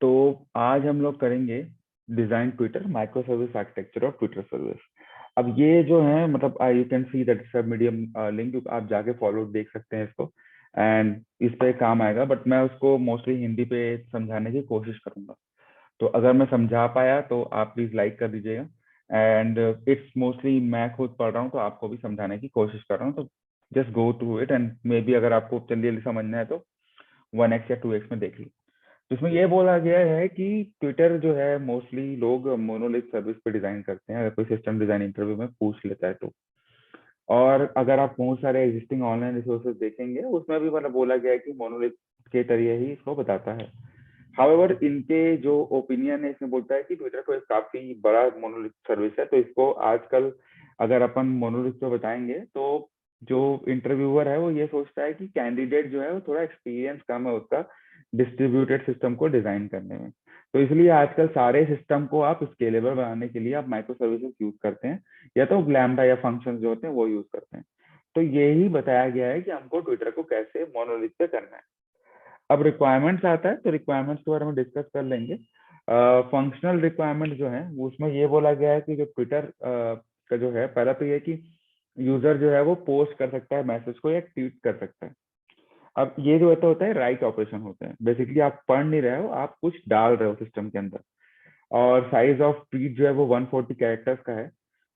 तो आज हम लोग करेंगे design Twitter micro service architecture of Twitter service. अब ये जो है मतलब यू कैन सी दैट सब मीडियम लिंक, आप जाके फॉलो देख सकते हैं इसको, एंड इस पे काम आएगा। बट मैं उसको मोस्टली हिंदी पे समझाने की कोशिश करूंगा। तो अगर मैं समझा पाया तो आप प्लीज लाइक कर दीजिएगा। एंड इट्स मोस्टली मैं खुद पढ़ रहा हूँ तो आपको भी समझाने की कोशिश कर रहा हूँ, तो just go through it and may be अगर आपको जल्दी समझना है तो 1x या 2x में देख लीजिए। इसमें यह बोला गया है कि ट्विटर जो है मोस्टली लोग मोनोलिथ सर्विस पे डिजाइन करते हैं, अगर कोई सिस्टम डिजाइन इंटरव्यू में पूछ लेता है तो। और अगर आप बहुत सारे एग्जिस्टिंग ऑनलाइन रिसोर्सेज देखेंगे उसमें भी मतलब बोला गया है कि मोनोलिथ के तरीके ही इसको बताता है। हाउएवर इनके जो ओपिनियन है इसमें बोलता है कि ट्विटर को एक काफी बड़ा मोनोलिथ सर्विस है, तो इसको आजकल अगर अपन मोनोलिथ पे बताएंगे तो जो इंटरव्यूअर है वो ये सोचता है कि कैंडिडेट जो है वो थोड़ा एक्सपीरियंस कम है उसका डिस्ट्रीब्यूटेड सिस्टम को डिजाइन करने में। तो इसलिए आजकल सारे सिस्टम को आप स्केलेबल बनाने के लिए आप माइक्रो सर्विसेज यूज करते हैं, या तो लैम्बडा या फंक्शन जो होते हैं वो यूज करते हैं। तो यही बताया गया है कि हमको ट्विटर को कैसे मोनोलिथ पे करना है। अब रिक्वायरमेंट्स आता है तो रिक्वायरमेंट्स के बारे में डिस्कस कर लेंगे। फंक्शनल रिक्वायरमेंट जो है वो उसमें ये बोला गया है कि जो ट्विटर का जो है, पहला तो ये है कि यूजर जो है वो पोस्ट कर सकता है मैसेज को या ट्वीट कर सकता है। अब ये जो होता है राइट ऑपरेशन होते हैं, बेसिकली आप पढ़ नहीं रहे हो, आप कुछ डाल रहे हो सिस्टम के अंदर। और साइज ऑफ ट्वीट जो है वो 140 कैरेक्टर्स का है।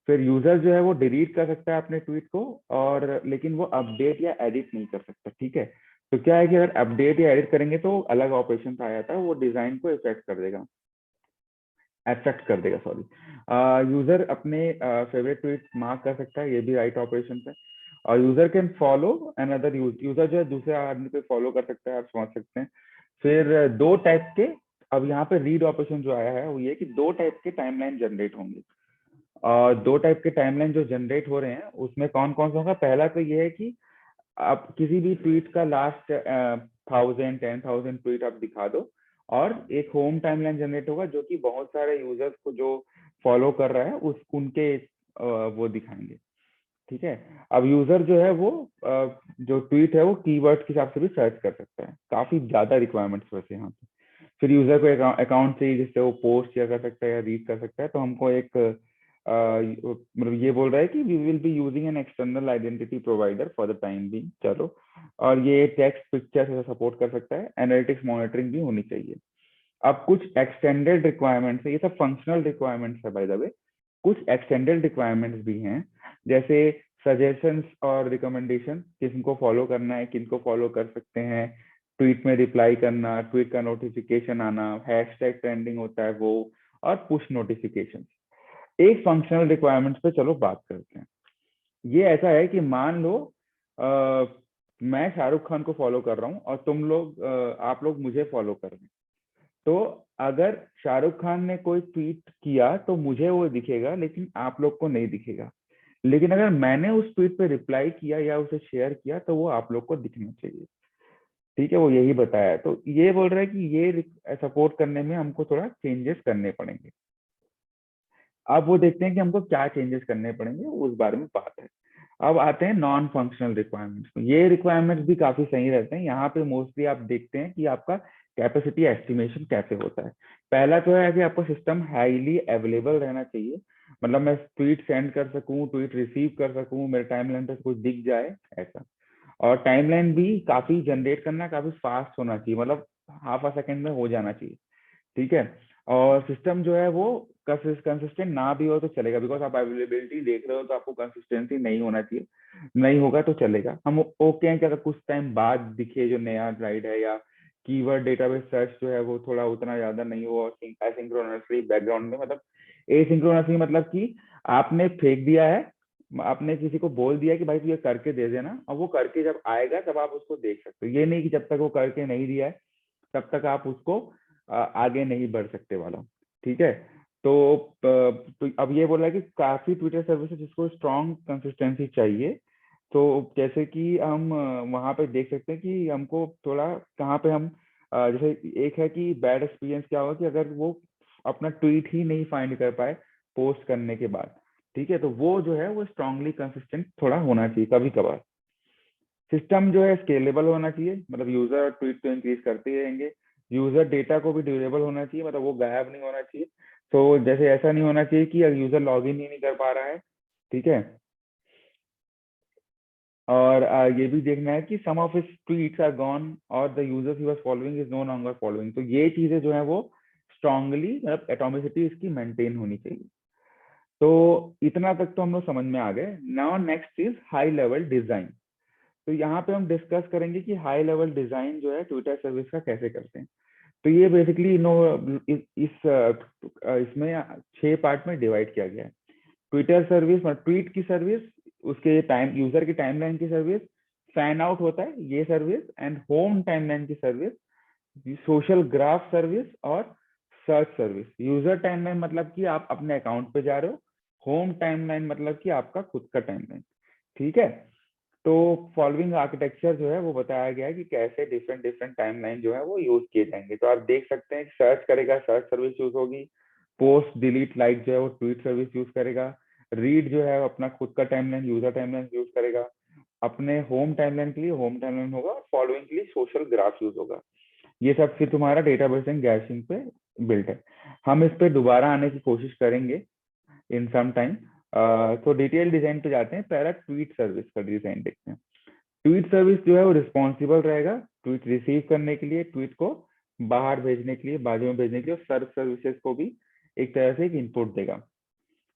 फिर यूजर जो है वो डिलीट कर सकता है अपने ट्वीट को, और लेकिन वो अपडेट या एडिट नहीं कर सकता। ठीक है, तो क्या है कि अगर अपडेट या एडिट करेंगे तो अलग ऑपरेशन आ जाता है, वो डिजाइन को इफेक्ट कर देगा, सॉरी। यूजर अपने फेवरेट ट्वीट मार्क कर सकता है, ये भी राइट ऑपरेशन है। और user can follow another user जो है दूसरे आदमी को फॉलो कर सकता है, आप समझ सकते हैं। फिर दो टाइप के, अब यहाँ पे रीड ऑपरेशन जो आया है वो ये कि दो टाइप के टाइमलाइन जनरेट होंगे। और दो टाइप के टाइमलाइन जो जनरेट हो रहे हैं उसमें कौन कौन सा होगा। पहला तो ये है कि आप किसी भी ट्वीट का लास्ट 1000 10,000 ट्वीट आप दिखा दो, और एक होम टाइमलाइन जनरेट होगा जो कि बहुत सारे यूजर्स को जो फॉलो कर रहा है उस उनके वो दिखाएंगे। ठीक है, अब यूजर जो है वो जो ट्वीट है वो कीवर्ड के हिसाब से भी सर्च कर सकता है। काफी ज्यादा रिक्वायरमेंट्स वैसे यहाँ पे। फिर यूजर को अकाउंट से जिससे वो पोस्ट या कर सकता है या रीड कर सकता है। तो हमको एक मतलब ये बोल रहा है कि we will be using an external identity provider for the time being. चलो, और ये टेक्स्ट पिक्चर से सपोर्ट कर सकता है, एनालिटिक्स मॉनिटरिंग भी होनी चाहिए। अब कुछ एक्सटेंडेड रिक्वायरमेंट्स है, ये सब फंक्शनल रिक्वायरमेंट्स है बाय द वे। कुछ एक्सटेंडेड रिक्वायरमेंट्स भी हैं, जैसे सजेशंस और रिकमेंडेशन, किनको फॉलो करना है, किनको फॉलो कर सकते हैं, ट्वीट में रिप्लाई करना, ट्वीट का नोटिफिकेशन आना, हैशटैग ट्रेंडिंग होता है वो, और पुश नोटिफिकेशन। एक फंक्शनल रिक्वायरमेंट्स पे चलो बात करते हैं। ये ऐसा है कि मान लो आ, मैं शाहरुख खान को फॉलो कर रहा हूँ और तुम लोग आप लोग मुझे फॉलो कर रहे हैं। तो अगर शाहरुख खान ने कोई ट्वीट किया तो मुझे वो दिखेगा लेकिन आप लोग को नहीं दिखेगा। लेकिन अगर मैंने उस ट्वीट पे रिप्लाई किया या उसे शेयर किया तो वो आप लोग को दिखना चाहिए। ठीक है, वो यही बताया है। तो ये बोल रहा है कि ये सपोर्ट करने में हमको थोड़ा चेंजेस करने पड़ेंगे। अब वो देखते हैं कि हमको क्या चेंजेस करने पड़ेंगे, उस बारे में बात है। अब आते हैं नॉन फंक्शनल रिक्वायरमेंट्स में। ये रिक्वायरमेंट्स भी काफी सही रहते हैं। यहाँ पे मोस्टली आप देखते हैं कि आपका कैपेसिटी एस्टिमेशन कैसे होता है। पहला तो है कि आपका सिस्टम हाईली अवेलेबल रहना चाहिए, मतलब मैं ट्वीट सेंड कर सकूं, ट्वीट रिसीव कर सकूं, मेरे टाइमलाइन पे कुछ दिख जाए ऐसा। और टाइमलाइन भी काफी जनरेट करना काफी फास्ट होना चाहिए, मतलब हाफ अ सेकेंड में हो जाना चाहिए। ठीक है, और सिस्टम जो है वो कंसिस्टेंट ना भी हो तो चलेगा, बिकॉज आप अवेलेबिलिटी देख रहे हो तो आपको कंसिस्टेंसी नहीं होना चाहिए। नहीं होगा तो चलेगा, हम ओके हैं कि अगर कुछ टाइम बाद दिखे जो नया राइड है, या कीवर्ड डेटाबेस सर्च जो है वो थोड़ा उतना ज्यादा नहीं हो, एसिंक्रोनसली बैकग्राउंड में, मतलब एसिंक्रोनसली मतलब कि आपने फेंक दिया है, आपने किसी को बोल दिया कि भाई तू ये करके दे देना, और वो करके जब आएगा तब आप उसको देख सकते हो। ये नहीं कि जब तक वो करके नहीं दिया है तब तक आप उसको आगे नहीं बढ़ सकते वाला। ठीक है, तो अब ये बोल रहा है कि काफी ट्विटर सर्विसेज जिसको स्ट्रॉन्ग कंसिस्टेंसी चाहिए। तो जैसे कि हम वहां पे देख सकते हैं कि हमको थोड़ा कहाँ पे हम जैसे एक है कि बैड एक्सपीरियंस क्या होगा कि अगर वो अपना ट्वीट ही नहीं फाइंड कर पाए पोस्ट करने के बाद। ठीक है, तो वो जो है वो स्ट्रांगली कंसिस्टेंट थोड़ा होना चाहिए कभी कभार। सिस्टम जो है स्केलेबल होना चाहिए, मतलब यूजर ट्वीट तो इंक्रीज करते ही रहेंगे। यूजर डेटा को भी ड्यूरेबल होना चाहिए, मतलब वो गायब नहीं होना चाहिए। तो जैसे ऐसा नहीं होना चाहिए कि यूजर लॉग इन ही नहीं कर पा रहा है, ठीक है। और ये भी देखना है कि some of his tweets are gone और the users he was following is no longer following. तो ये चीजें जो है वो स्ट्रांगली, मतलब एटॉमिसिटी इसकी मेंटेन होनी चाहिए। तो इतना तक तो हम लोग समझ में आ गए। Now next is high level design. तो यहाँ पे हम डिस्कस करेंगे कि हाई लेवल डिजाइन जो है ट्विटर सर्विस का कैसे करते हैं। तो ये बेसिकली नो इसमें 6 पार्ट में डिवाइड किया गया है। ट्विटर सर्विस मतलब ट्वीट की सर्विस, उसके टाइम यूजर की टाइमलाइन की सर्विस, फैन आउट होता है ये सर्विस, एंड होम टाइमलाइन की सर्विस, सोशल ग्राफ सर्विस और सर्च सर्विस। यूजर टाइमलाइन मतलब कि आप अपने अकाउंट पे जा रहे हो, होम टाइमलाइन मतलब कि आपका खुद का टाइमलाइन, ठीक है। तो फॉलोइंग आर्किटेक्चर जो है वो बताया गया है कि कैसे डिफरेंट डिफरेंट टाइमलाइन जो है वो यूज किए जाएंगे। तो आप देख सकते हैं, सर्च करेगा सर्च सर्विस यूज होगी, पोस्ट डिलीट लाइक जो है वो ट्वीट सर्विस यूज करेगा, रीड जो है अपना खुद का टाइमलाइन यूजर टाइमलाइन यूज करेगा, अपने होम टाइमलाइन के लिए होम टाइमलाइन होगा, और फॉलोइंग के लिए सोशल ग्राफ यूज होगा। ये सब फिर तुम्हारा डेटाबेस एंड गैशिंग पे बिल्ट है। हम इस पे दोबारा आने की कोशिश करेंगे इन सम टाइम। तो डिटेल डिजाइन पे जाते हैं, पहला ट्वीट सर्विस का डिजाइन देखते हैं। ट्वीट सर्विस जो है वो रिस्पॉन्सिबल रहेगा ट्वीट रिसीव करने के लिए, ट्वीट को बाहर भेजने के लिए, बाजू में भेजने के लिए, और सर्व सर्विसेज को भी एक तरह से एक इनपुट देगा,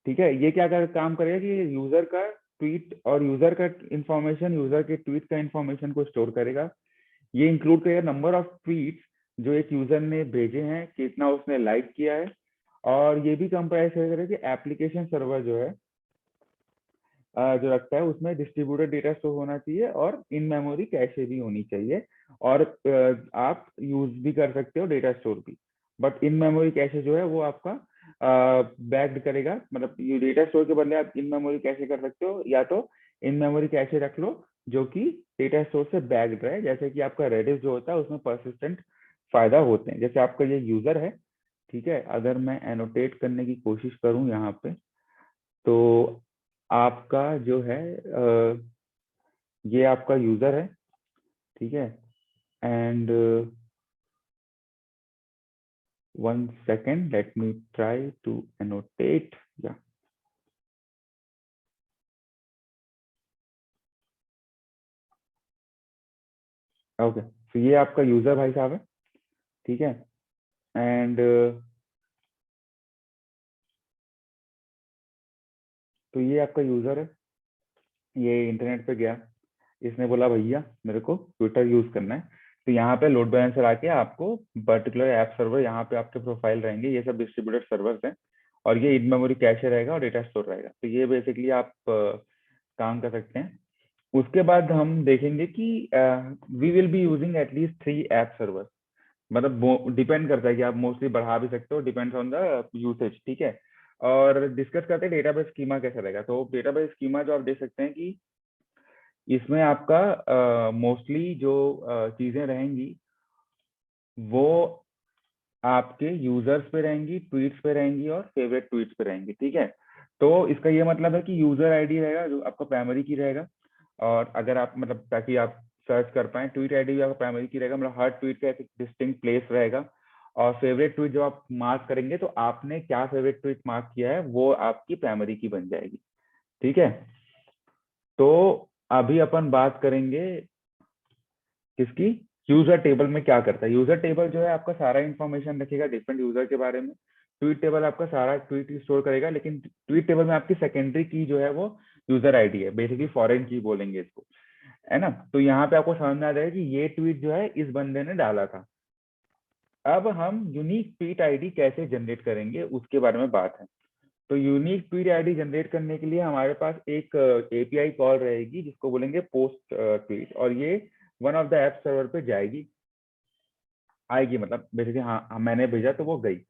ठीक है। ये क्या काम करेगा कि यूजर का ट्वीट और यूजर का इंफॉर्मेशन, यूजर के ट्वीट का इंफॉर्मेशन को स्टोर करेगा। ये इंक्लूड करेगा नंबर ऑफ ट्वीट्स जो एक यूजर ने भेजे हैं, कितना उसने लाइक किया है, और ये भी कंप्राइज करेगा कि एप्लीकेशन सर्वर जो है जो रखता है उसमें डिस्ट्रीब्यूटेड डेटा स्टोर होना चाहिए, और इन मेमोरी कैशे भी होनी चाहिए, और आप यूज भी कर सकते हो डेटा स्टोर भी। बट इन मेमोरी कैशे जो है वो आपका बैक्ड करेगा, मतलब ये डेटा स्टोर के बदले आप इन मेमोरी कैशे कर सकते हो, या तो इन मेमोरी कैशे रख लो जो कि डेटा स्टोर से बैक्ड रहे। जैसे कि आपका रेडिस जो होता है उसमें परसिस्टेंट फायदा होते हैं। जैसे आपका ये यूजर है, ठीक है, अगर मैं एनोटेट करने की कोशिश करूं यहाँ पे, तो आपका जो है ये आपका यूजर है, ठीक है। And 1 second, let me try to annotate, या ओके। तो ये आपका यूजर भाई साहब है, ठीक है। एंड तो ये आपका यूजर है, ये इंटरनेट पे गया, इसने बोला भैया मेरे को ट्विटर यूज करना है। तो यहाँ पे लोड बैलेंसर आके आपको पर्टिकुलर ऐप सर्वर, यहाँ पे आपके प्रोफाइल रहेंगे, ये सब डिस्ट्रीब्यूटेड सर्वर्स हैं, और ये इन मेमोरी कैशे रहेगा और डेटा स्टोर रहेगा। तो ये बेसिकली आप काम कर सकते हैं। उसके बाद हम देखेंगे कि we will be using at least 3 app server. मतलब डिपेंड करता है कि आप मोस्टली बढ़ा भी सकते हो, डिपेंड्स ऑन द यूसेज, ठीक है। और डिस्कस करते हैं डेटाबेस स्कीमा कैसा रहेगा। तो डेटाबेस स्कीमा जो आप देख सकते हैं कि इसमें आपका मोस्टली जो चीजें रहेंगी वो आपके यूजर्स पे रहेंगी, ट्वीट्स पे रहेंगी, और फेवरेट ट्वीट्स पे रहेंगी, ठीक है। तो इसका ये मतलब है कि यूजर आईडी रहेगा जो आपका प्राइमरी की रहेगा, और अगर आप मतलब ताकि आप सर्च कर पाए, ट्वीट आईडी भी आपका प्राइमरी की रहेगा, मतलब हर ट्वीट का एक डिस्टिंक्ट प्लेस रहेगा। और फेवरेट ट्वीट जो आप मार्क करेंगे, तो आपने क्या फेवरेट ट्वीट मार्क किया है वो आपकी प्राइमरी की बन जाएगी, ठीक है। तो अभी अपन बात करेंगे किसकी, यूजर टेबल में क्या करता है। यूजर टेबल जो है आपका सारा इंफॉर्मेशन रखेगा डिफरेंट यूजर के बारे में। ट्वीट टेबल आपका सारा ट्वीट स्टोर करेगा, लेकिन ट्वीट टेबल में आपकी सेकेंडरी की जो है वो यूजर आईडी है, बेसिकली फॉरेन की बोलेंगे इसको, है ना। तो यहाँ पे आपको समझ में आ जाएगा कि ये ट्वीट जो है इस बंदे ने डाला था। अब हम यूनिक ट्वीट आईडी कैसे जनरेट करेंगे उसके बारे में बात है। तो यूनिक ट्वीट आईडी जनरेट करने के लिए हमारे पास एक एपीआई कॉल रहेगी जिसको बोलेंगे पोस्ट ट्वीट, और ये one of the app server पे जाएगी, आएगी, मतलब बेसिकली हाँ मैंने भेजा तो वो गई।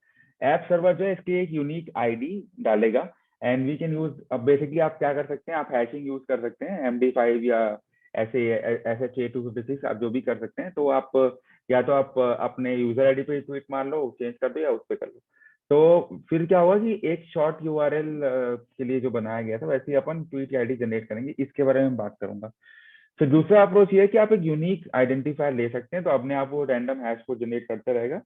ऐप सर्वर जो है इसकी एक यूनिक आईडी डालेगा, एंड वी कैन यूज, अब बेसिकली आप क्या कर सकते हैं, आप हैशिंग यूज कर सकते हैं, MD5 या ऐसे SHA-256, आप जो भी कर सकते हैं। तो आप या तो आप अपने यूजर आईडी पे ट्वीट मार लो, चेंज कर दो, या उस पर कर लो। तो फिर क्या होगा कि एक शॉर्ट URL के लिए जो बनाया गया था, वैसे ही अपन ट्वीट आईडी जनरेट करेंगे, इसके बारे में बात करूंगा। फिर दूसरा अप्रोच ये है कि आप एक यूनिक आइडेंटिफायर ले सकते हैं, तो अपने आप वो रैंडम हैश को जनरेट करता रहेगा।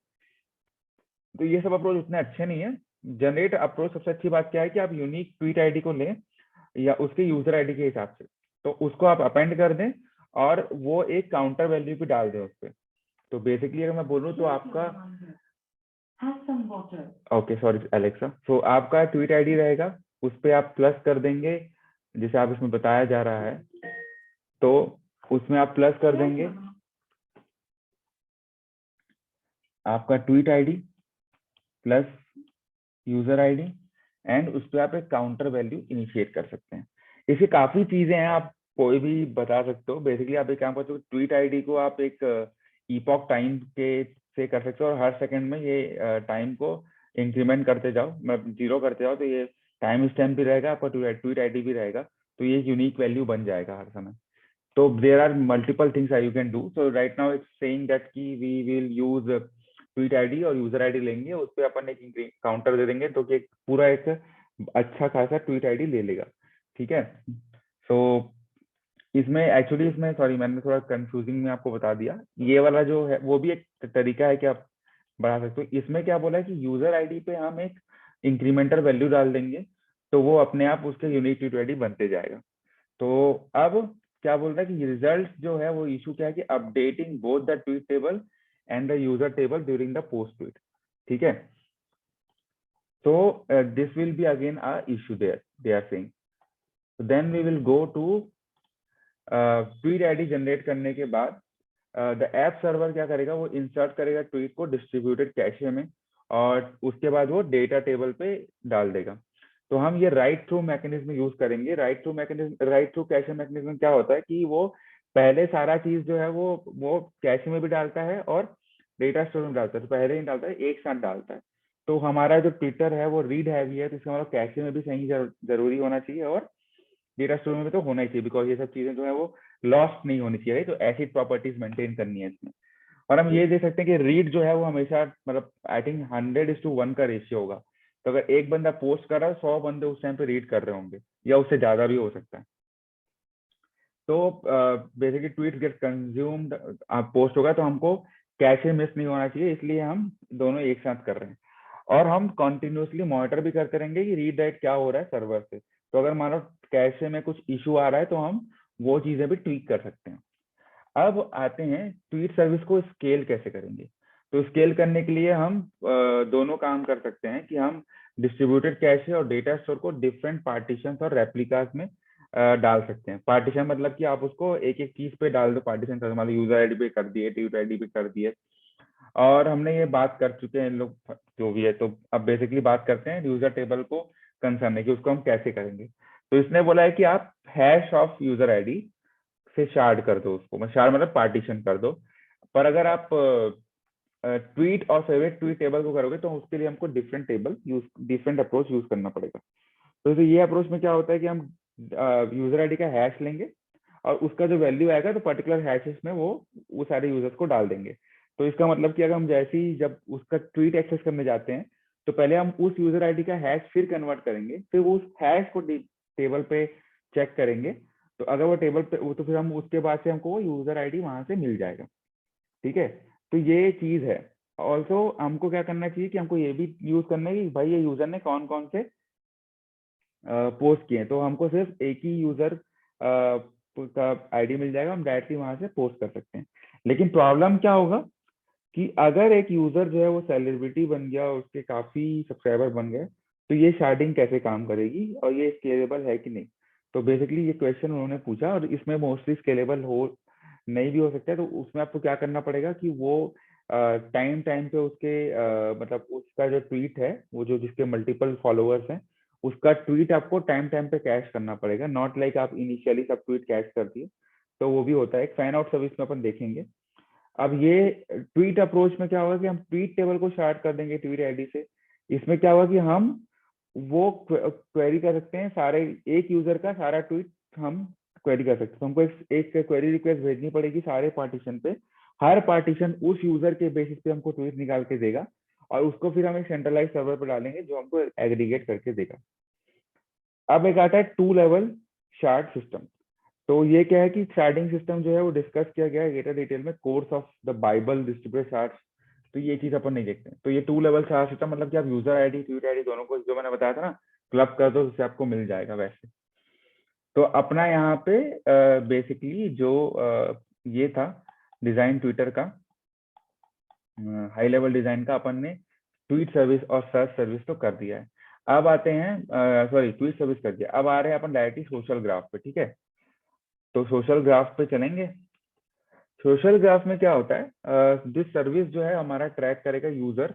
तो ये सब अप्रोच उतने अच्छे नहीं है। जनरेट अप्रोच सबसे अच्छी बात क्या है कि आप यूनिक ट्वीट आईडी को लें या उसके यूजर आईडी के हिसाब से, तो उसको आप अपेंड कर दें और वो एक काउंटर वैल्यू भी डाल दें उस पर। तो बेसिकली अगर मैं बोलूँ तो आपका ओके सॉरी एलेक्सा, तो आपका ट्वीट आईडी रहेगा, उस पर आप प्लस कर देंगे जैसे आप इसमें बताया जा रहा है, तो उसमें आप प्लस कर देंगे आपका tweet ID plus user ID and उस पर आप एक काउंटर वैल्यू इनिशिएट कर सकते हैं। इसकी काफी चीजें हैं, आप कोई भी बता सकते हो। बेसिकली आप एक काम करते हो, ट्वीट आईडी को आप एक इपॉक टाइम के से कर सकते हो और हर सेकंड में ये टाइम को इंक्रीमेंट करते जाओ, मतलब जीरो करते जाओ, तो ये टाइम स्टैम्प भी रहेगा, आपका ट्वीट आईडी भी रहेगा, तो ये यूनिक वैल्यू बन जाएगा हर समय। तो there are multiple things you can do. So right now it's saying that कि we will use tweet ID और यूजर आईडी लेंगे, उस पर अपन एक काउंटर दे देंगे, तो कि पूरा एक अच्छा खासा ट्वीट आईडी ले लेगा। ठीक है। सो इसमें एक्चुअली इसमें सॉरी मैंने थोड़ा कंफ्यूजिंग में आपको बता दिया, ये वाला जो है वो भी एक तरीका है कि आप बढ़ा सकते हो। इसमें क्या बोला है कि यूजर आईडी पे हम एक इंक्रीमेंटल वैल्यू डाल देंगे, तो वो अपने आप उसके यूनिक ट्वीट आईडी बनते जाएगा। तो अब क्या बोल रहा है कि रिजल्ट जो है वो इशू क्या है कि updating both the tweet table and the user table during the post tweet. ठीक है। तो this will be again a issue there they are saying. Then we will go to tweet ID generate करने के बाद the app server क्या करेगा, वो insert करेगा ट्वीट को डिस्ट्रीब्यूटेड कैशे में और उसके बाद वो डेटा टेबल पे डाल देगा। तो हम ये राइट थ्रू मैकेनिज्म यूज करेंगे। राइट थ्रू कैशे मैकेनिज्म क्या होता है कि वो पहले सारा चीज जो है वो कैशे में भी डालता है और डेटा स्टोर में डालता है, तो पहले ही डालता है, एक साथ डालता है। तो हमारा जो ट्विटर है वो रीड हैवी है, तो इसका मतलब कैशे में भी सही जरूरी होना चाहिए और डेटा स्टोर में तो होना ही चाहिए, बिकॉज ये सब चीजें जो है वो लॉस्ट नहीं होनी चाहिए, तो ऐसी प्रॉपर्टीज मेंटेन करनी है इसमें। और हम ये देख सकते हैं कि रीड जो है वो हमेशा मतलब आई थिंक 100:1 का रेशियो होगा। तो अगर एक बंदा पोस्ट कर रहा है, 100 बंदे उस टाइम पे रीड कर रहे होंगे या उससे ज्यादा भी हो सकता है। तो basically tweet get consumed post होगा, तो हमको कैशे मिस नहीं होना चाहिए, इसलिए हम दोनों एक साथ कर रहे हैं। और हम कंटिन्यूसली मॉनिटर भी करते रहेंगे कि रीड राइट क्या हो रहा है सर्वर से। तो अगर मान लो कैशे में कुछ इशू आ रहा है तो हम वो चीजें भी ट्वीक कर सकते हैं। अब आते हैं ट्वीट सर्विस को स्केल कैसे करेंगे। तो स्केल करने के लिए हम दोनों काम कर सकते हैं कि हम डिस्ट्रीब्यूटेड कैशे और डेटा स्टोर को डिफरेंट पार्टीशन और रेप्लिकास में डाल सकते हैं। पार्टीशन मतलब कि आप उसको एक एक चीज पे डाल दो, पार्टीशन कर मतलब यूजर आईडी पे कर दिए, ट्वीट आईडी पे कर दिए। और हमने ये बात कर चुके हैं इन लोग जो भी है, तो अब बेसिकली बात करते हैं यूजर टेबल को कंसर्न है कि उसको हम कैसे करेंगे। तो इसने बोला है कि आप हैश ऑफ यूजर आईडी से शार्ड कर दो उसको, मतलब शार्ड मतलब पार्टीशन कर दो। पर अगर आप ट्वीट और फेवरेट ट्वीट टेबल को करोगे तो उसके लिए हमको डिफरेंट अप्रोच यूज करना पड़ेगा। तो ये अप्रोच में क्या होता है कि हम यूजर आईडी का हैश लेंगे और उसका जो वैल्यू आएगा तो पर्टिकुलर हैशेस में वो सारे यूजर्स को डाल देंगे। तो इसका मतलब कि अगर हम जैसे ही जब उसका ट्वीट एक्सेस करने जाते हैं तो पहले हम उस यूजर आईडी का हैश फिर कन्वर्ट करेंगे, फिर वो उस हैश को टेबल पे चेक करेंगे। तो अगर वो टेबल पे वो, तो फिर हम उसके बाद से हमको वो यूजर आईडी वहां से मिल जाएगा। ठीक है। तो ये चीज है। ऑल्सो हमको क्या करना चाहिए कि हमको ये भी यूज करना है कि भाई ये यूजर ने कौन कौन से पोस्ट किए, तो हमको सिर्फ एक ही यूजर का आईडी मिल जाएगा, हम डायरेक्टली वहां से पोस्ट कर सकते हैं। लेकिन प्रॉब्लम क्या होगा कि अगर एक यूजर जो है वो सेलिब्रिटी बन गया और उसके काफी सब्सक्राइबर बन गए, तो ये शार्डिंग कैसे काम करेगी और ये स्केलेबल है कि नहीं। तो बेसिकली ये क्वेश्चन उन्होंने पूछा और इसमें मोस्टली स्केलेबल हो नहीं भी हो सकता है। तो उसमें आपको क्या करना पड़ेगा कि वो टाइम टाइम पे उसके मतलब उसका जो ट्वीट है वो जो जिसके मल्टीपल फॉलोअर्स हैं उसका ट्वीट आपको टाइम टाइम पे कैश करना पड़ेगा, नॉट लाइक आप इनिशियली सब ट्वीट कैश कर दिए। तो वो भी होता है एक फैन आउट सर्विस में अपन देखेंगे। अब ये ट्वीट अप्रोच में क्या होगा कि हम ट्वीट टेबल को शार्ट कर देंगे ट्वीट आईडी से। इसमें क्या होगा कि हम वो क्वेरी कर सकते हैं, सारे एक यूजर का सारा ट्वीट हम क्वेरी कर सकते हैं। तो हमको एक क्वेरी रिक्वेस्ट भेजनी पड़ेगी सारे पार्टीशन पे। हर पार्टीशन उस यूजर के बेसिस पे हमको ट्वीट निकाल के देगा और उसको फिर हम एक सेंट्रलाइज सर्वर पर डालेंगे जो हमको एग्रीगेट करके देगा। अब एक आता है टू लेवल शार्ट सिस्टम। तो ये क्या है कि चार्टिंग सिस्टम जो है वो डिस्कस किया गया है ग्रेटर डिटेल में course of the Bible distributed chart. तो ये चीज अपन नहीं देखते हैं। तो ये 2 लेवल चार्ट सिस्टम मतलब कि आप यूजर आईडी ट्वीट आईडी दोनों को जो मैंने बताया था ना क्लब कर दो उससे आपको मिल जाएगा वैसे। तो अपना यहाँ पे बेसिकली जो ये था डिजाइन ट्विटर का हाई लेवल डिजाइन का अपन ने ट्वीट सर्विस और सर्च सर्विस तो कर दिया है। अब आते हैं सॉरी ट्वीट सर्विस कर दिया, अब आ रहे हैं अपन डायरेक्टली सोशल ग्राफ पे। ठीक है, तो सोशल ग्राफ पे चलेंगे। सोशल ग्राफ में क्या होता है, दिस सर्विस जो है हमारा ट्रैक करेगा यूजर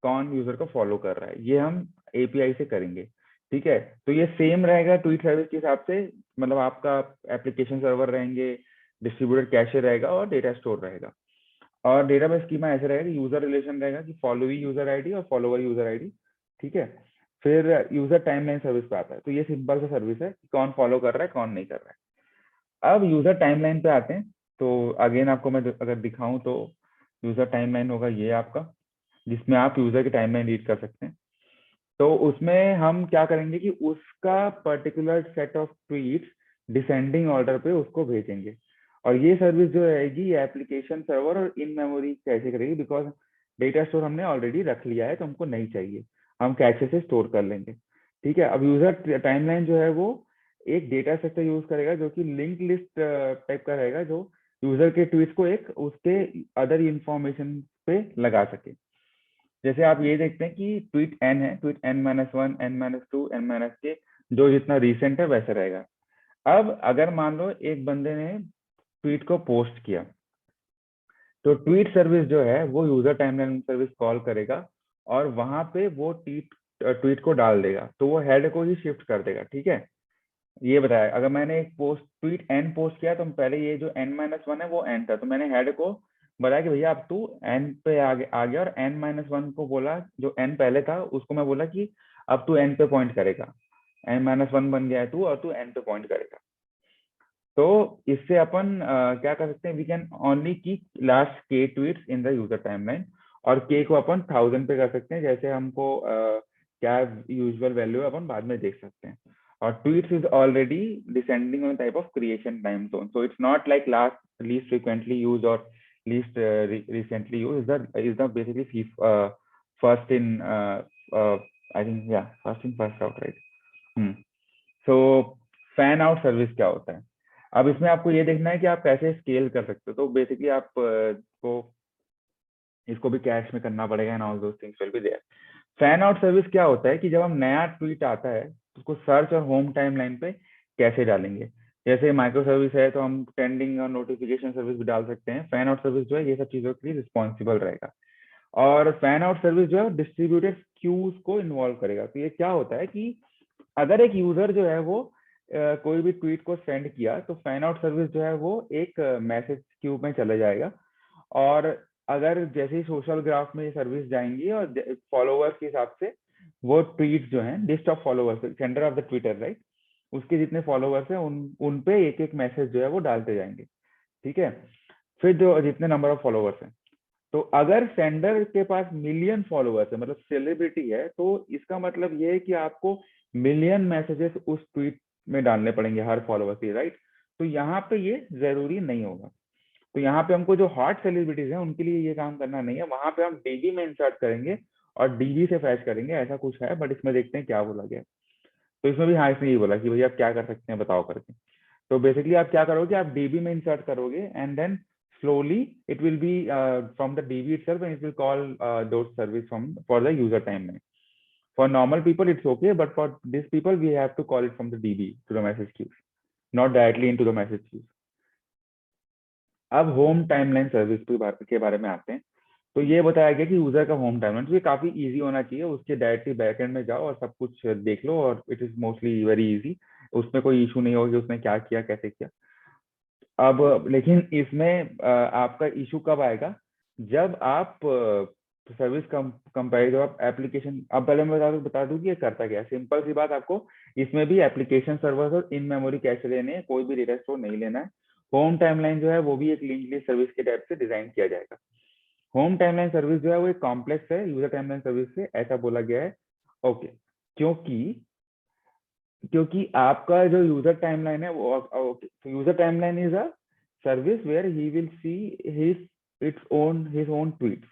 कौन यूजर को फॉलो कर रहा है, ये हम एपीआई से करेंगे। ठीक है, तो ये सेम रहेगा ट्वीट सर्विस के हिसाब से, मतलब आपका एप्लीकेशन सर्वर रहेंगे, डिस्ट्रीब्यूटेड कैशे रहेगा और डेटा स्टोर रहेगा। और डेटाबेस स्कीमा ऐसे रहेगा कि यूजर रिलेशन रहेगा कि फॉलोइंग यूजर आईडी और फॉलोवर यूजर आईडी। ठीक है, फिर यूजर टाइमलाइन सर्विस पे आता है। तो ये सिंपल सा सर्विस है कि कौन फॉलो कर रहा है कौन नहीं कर रहा है। अब यूजर टाइमलाइन पे आते हैं। तो अगेन आपको मैं अगर दिखाऊं तो यूजर टाइमलाइन होगा ये आपका, जिसमें आप यूजर की टाइमलाइन रीड कर सकते हैं। तो उसमें हम क्या करेंगे कि उसका particular set of tweets descending order पे उसको भेजेंगे। और ये सर्विस जो रहेगी ये एप्लीकेशन सर्वर और इन मेमोरी कैसे करेगी, बिकॉज डेटा स्टोर हमने ऑलरेडी रख लिया है तो हमको नहीं चाहिए, हम कैसे से स्टोर कर लेंगे। ठीक है, अब यूजर टाइमलाइन जो है वो एक डेटा स्ट्रक्चर यूज करेगा जो कि लिंक लिस्ट टाइप का रहेगा, जो यूजर के ट्वीट को एक उसके अदर इंफॉर्मेशन पे लगा सके। जैसे आप ये देखते हैं कि ट्वीट एन है, ट्वीट N-1 N-2 N के जो जितना रिसेंट है वैसे रहेगा। अब अगर मान लो एक बंदे ने ट्वीट को पोस्ट किया, तो ट्वीट सर्विस जो है वो यूजर टाइमलाइन सर्विस कॉल करेगा और वहां पे वो ट्वीट ट्वीट को डाल देगा, तो वो हेड को ही शिफ्ट कर देगा। ठीक है, ये बताया अगर मैंने एक पोस्ट ट्वीट एन पोस्ट किया तो पहले ये जो N-1 है वो एन था, तो मैंने हेड को बताया कि भैया अब तू एन पे आ गया, और N-1 को बोला जो एन पहले था उसको मैं बोला कि अब तू एन पे पॉइंट करेगा, N-1 बन गया है तू और तू एन पे पॉइंट करेगा। तो इससे अपन क्या कर सकते हैं, we can only keep last K tweets in the user timeline, और के को अपन 1000 पे कर सकते हैं, जैसे हमको क्या यूजुअल वैल्यू अपन बाद में देख सकते हैं। और tweets is already descending on type of creation time zone, so it's not like last least frequently use और least recently use, is the basically first in I think या first in first out right. So fan out service क्या होता है, अब इसमें आपको ये देखना है कि आप कैसे स्केल कर सकते हो। तो बेसिकली आप को इसको भी कैश में करना पड़ेगा and all those things will be there. Fan out service क्या होता है कि जब हम नया ट्वीट आता है तो उसको सर्च और होम टाइमलाइन पे कैसे डालेंगे। जैसे माइक्रो सर्विस है तो हम ट्रेंडिंग और नोटिफिकेशन सर्विस भी डाल सकते हैं। फैन आउट सर्विस जो है ये सब चीजों के लिए रिस्पॉन्सिबल रहेगा। और फैन आउट सर्विस जो है डिस्ट्रीब्यूटेड क्यूज को इन्वॉल्व करेगा। तो ये क्या होता है कि अगर एक यूजर जो है वो कोई भी ट्वीट को सेंड किया तो फैन आउट सर्विस जो है वो एक मैसेज क्यू में चले जाएगा। और अगर जैसे ही सोशल ग्राफ में ये सर्विस जाएंगी और फॉलोवर्स के हिसाब से वो ट्वीट जो है list of followers centre of the Twitter right, उसके जितने फॉलोवर्स हैं उन पे एक एक मैसेज जो है वो डालते जाएंगे। ठीक है, फिर जो जितने नंबर ऑफ फॉलोवर्स हैं, तो अगर सेंडर के पास मिलियन फॉलोअर्स है मतलब सेलिब्रिटी है, तो इसका मतलब ये है कि आपको मिलियन मैसेजेस उस ट्वीट में डालने पड़ेंगे हर फॉलोअर के राइट। तो यहाँ पे ये जरूरी नहीं होगा। तो यहाँ पे हमको जो हॉट सेलिब्रिटीज हैं उनके लिए ये काम करना नहीं है, वहां पे हम डीबी में इंसर्ट करेंगे और डीबी से फैच करेंगे, ऐसा कुछ है। बट इसमें देखते हैं क्या बोला गया। तो इसमें भी हाँ इसने यही बोला कि भैया आप क्या कर सकते हैं बताओ करके। तो बेसिकली आप क्या करोगे, आप डीबी में इंसर्ट करोगे and then slowly it will be from the DB itself and it will call those service from for the user timeline. For normal people it's okay, but for these people we have to call it from the DB to the message queue, not directly into the message queue. अब home timeline service के बारे में आते हैं। तो ये बताया गया कि यूजर का होम टाइमलाइन तो ये काफी इजी होना चाहिए, उसके डायरेक्टली बैकएंड में जाओ और सब कुछ देख लो, और it is mostly very easy. उसमें कोई इशू नहीं होगा कि उसने क्या किया कैसे किया। अब लेकिन इसमें आपका इशू कब आएगा, जब आप सर्विस कंपेयर जब आप एप्लीकेशन, अब पहले मैं बता दूं कि ये करता क्या है। सिंपल सी बात, आपको इसमें भी एप्लीकेशन सर्वर और इन मेमोरी कैश लेने हैं, कोई भी डेटा स्टोर नहीं लेना है। होम टाइमलाइन जो है वो भी एक लिंक लिस्ट सर्विस के टाइप से डिजाइन किया जाएगा। होम टाइमलाइन सर्विस जो है वो एक कॉम्प्लेक्स है यूजर टाइमलाइन सर्विस से, ऐसा बोला गया है। ओके, क्योंकि क्योंकि आपका जो यूजर टाइमलाइन है वो, user timeline is a service where he will see his own tweets.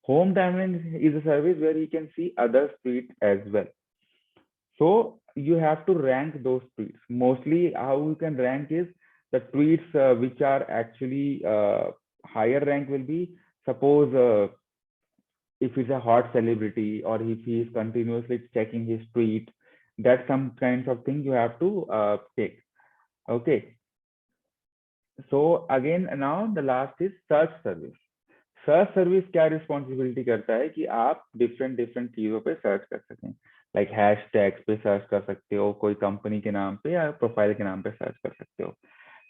Home timeline is a service where he can see others tweet as well. So you have to rank those tweets. Mostly how you can rank is the tweets which are actually higher rank will be, suppose if he's a hot celebrity or if he is continuously checking his tweet, that's some kinds of thing you have to take. Okay. So again, now the last is search service. Search service क्या responsibility करता है कि आप different different चीजों पे search कर सकें, like hash tags पे सर्च कर सकते हो, कोई कंपनी के नाम पे या प्रोफाइल के नाम पे सर्च कर सकते हो।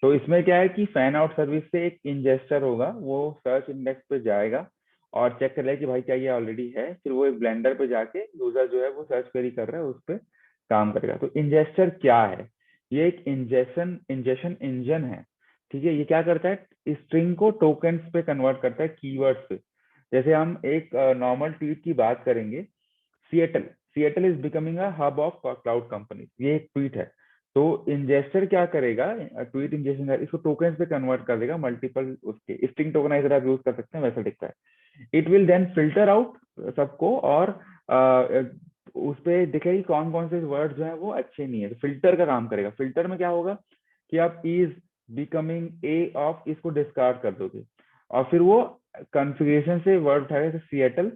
तो इसमें क्या है कि फैन आउट सर्विस से एक इंजेस्टर होगा, वो सर्च इंडेक्स पे जाएगा और चेक कर लेगा कि भाई क्या ये ऑलरेडी है, फिर वो एक ब्लेंडर पे जाके यूजर जो है वो सर्च क्वेरी कर रहा है उस पर काम करेगा। तो इंजेस्टर क्या है? ये एक इंजेशन इंजन है। ठीक है, ये क्या करता है, स्ट्रिंग को टोकन्स पे कन्वर्ट करता है, कीवर्ड्स पे। जैसे हम एक नॉर्मल ट्वीट की बात करेंगे, Seattle Seattle is becoming a hub of cloud company, ये एक ट्वीट है। तो इंजेस्टर क्या करेगा, ट्वीट इंजेक्शन इसको टोकन्स पे कन्वर्ट कर देगा, मल्टीपल उसके स्ट्रिंग टोकनाइजर आप यूज कर सकते हैं, वैसा दिखता है। It will then filter out सबको और उस पर देखेगा कि कौन कौन से वर्ड जो है वो अच्छे नहीं है, तो फिल्टर का काम करेगा। फिल्टर में क्या होगा कि आप इज बिकमिंग ए ऑफ इसको डिस्कार्ड कर दोगे और फिर वो कॉन्फ़िगरेशन से वर्ड उठाएगा, जैसे Seattle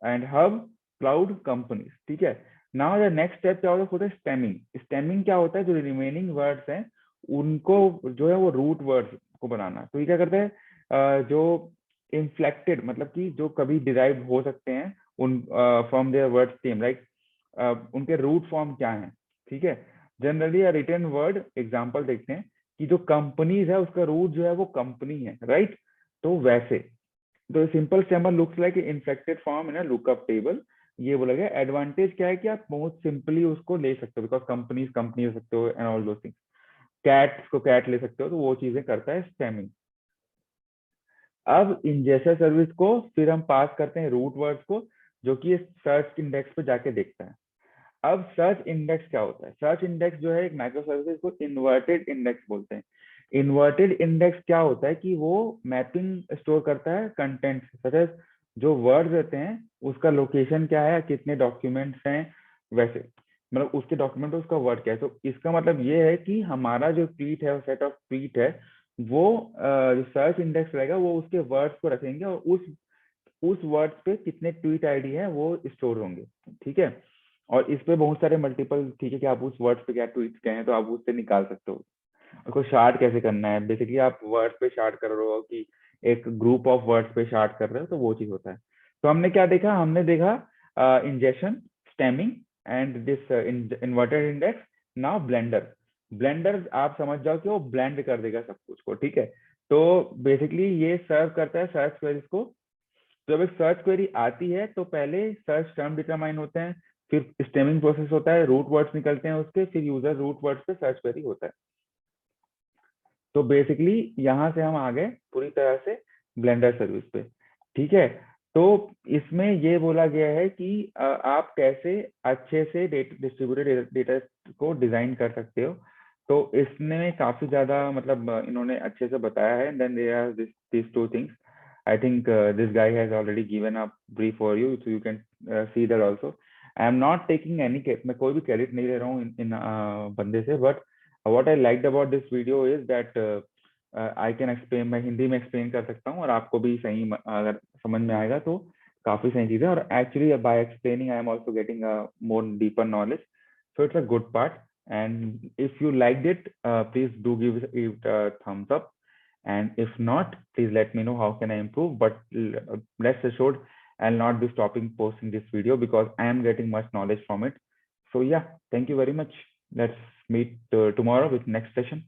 and hub cloud companies. ठीक है, नाउ द नेक्स्ट स्टेप क्या होता है स्टेमिंग। स्टेमिंग क्या होता है, जो रिमेनिंग वर्ड्स हैं उनको जो है वो रूट वर्ड्स को बनाना। तो ये क्या करता है, जो इन्फ्लेक्टेड मतलब कि जो कभी डिराइव हो सकते हैं उन from their word stem, like उनके रूट फॉर्म क्या है। ठीक है, जनरली रिटर्न वर्ड एग्जांपल देखते हैं कि जो कंपनीज है उसका रूट जो है वो कंपनी है, राइट। तो वैसे तो simple stammer looks like infected form in a lookup table. ये बोला गया। एडवांटेज क्या है कि आप बहुत सिंपली उसको ले सकते हो, बिकॉज कंपनीज कंपनी हो सकते हो एंड ऑल दो थिंग्स। कैट को कैट ले सकते हो, तो वो चीजें करता है स्टेमिंग। अब इंजेक्शन सर्विस को फिर हम पास करते हैं रूट वर्ड्स को, जो कि सर्च इंडेक्स पे जाके देखता है। अब सर्च इंडेक्स क्या होता है, सर्च इंडेक्स जो है एक माइक्रो सर्विस को इन्वर्टेड इंडेक्स बोलते हैं। इन्वर्टेड इंडेक्स क्या होता है कि वो मैपिंग स्टोर करता है कंटेंट, सच एज जो वर्ड रहते हैं उसका लोकेशन क्या है, कितने डॉक्यूमेंट्स हैं, वैसे मतलब उसके डॉक्यूमेंट उसका वर्ड क्या है। तो इसका मतलब ये है कि हमारा जो ट्वीट है, सेट ऑफ ट्वीट है, वो जो सर्च इंडेक्स रहेगा वो उसके वर्ड्स को रखेंगे और उस वर्ड्स पे कितने ट्वीट आईडी है वो स्टोर होंगे। ठीक है, और इस पे बहुत सारे मल्टीपल, ठीक है कि आप उस वर्ड्स पे क्या ट्वीट कहे हैं तो आप उससे निकाल सकते हो। उसको शार्ट कैसे करना है, बेसिकली आप वर्ड्स पे शार्ट कर रहे हो कि एक ग्रुप ऑफ वर्ड्स पे शार्ट कर रहे हो, तो वो चीज होता है। तो हमने क्या देखा, हमने देखा injection, stemming and this inverted index. Now blender. Blender आप समझ जाओ कि वो ब्लेंड कर देगा सब कुछ को। ठीक है, तो बेसिकली ये सर्व करता है सर्च क्वेरीज को। जब एक सर्च क्वेरी आती है तो पहले सर्च टर्म डिटरमाइन होते हैं, फिर स्टेमिंग प्रोसेस होता है, रूट वर्ड्स निकलते हैं उसके, फिर यूजर रूट वर्ड्स पे सर्च क्वेरी होता है। तो बेसिकली यहाँ से हम आ गए पूरी तरह से ब्लेंडर सर्विस पे। ठीक है, तो इसमें ये बोला गया है कि आप कैसे अच्छे से डिस्ट्रीब्यूटेड डेटा को डिजाइन कर सकते हो। तो इसमें काफी ज्यादा मतलब इन्होंने अच्छे से बताया है। Then there are this two things. I think this guy has already given a brief for you, so you can see that also. I am not taking any, मैं कोई भी क्रेडिट नहीं ले रहा हूँ इन बंदे से, but what I liked about this video is that I can explain, मैं हिंदी में एक्सप्लेन कर सकता हूँ और आपको भी सही अगर समझ में आएगा तो काफी सही चीजें। और actually by explaining I am also getting a more deeper knowledge, so it's a good part. And if you liked it, please do give it a thumbs up, and if not, please let me know how can I improve. But rest assured I'll not be stopping posting this video because I am getting much knowledge from it. So yeah, thank you very much. Let's meet tomorrow with next session.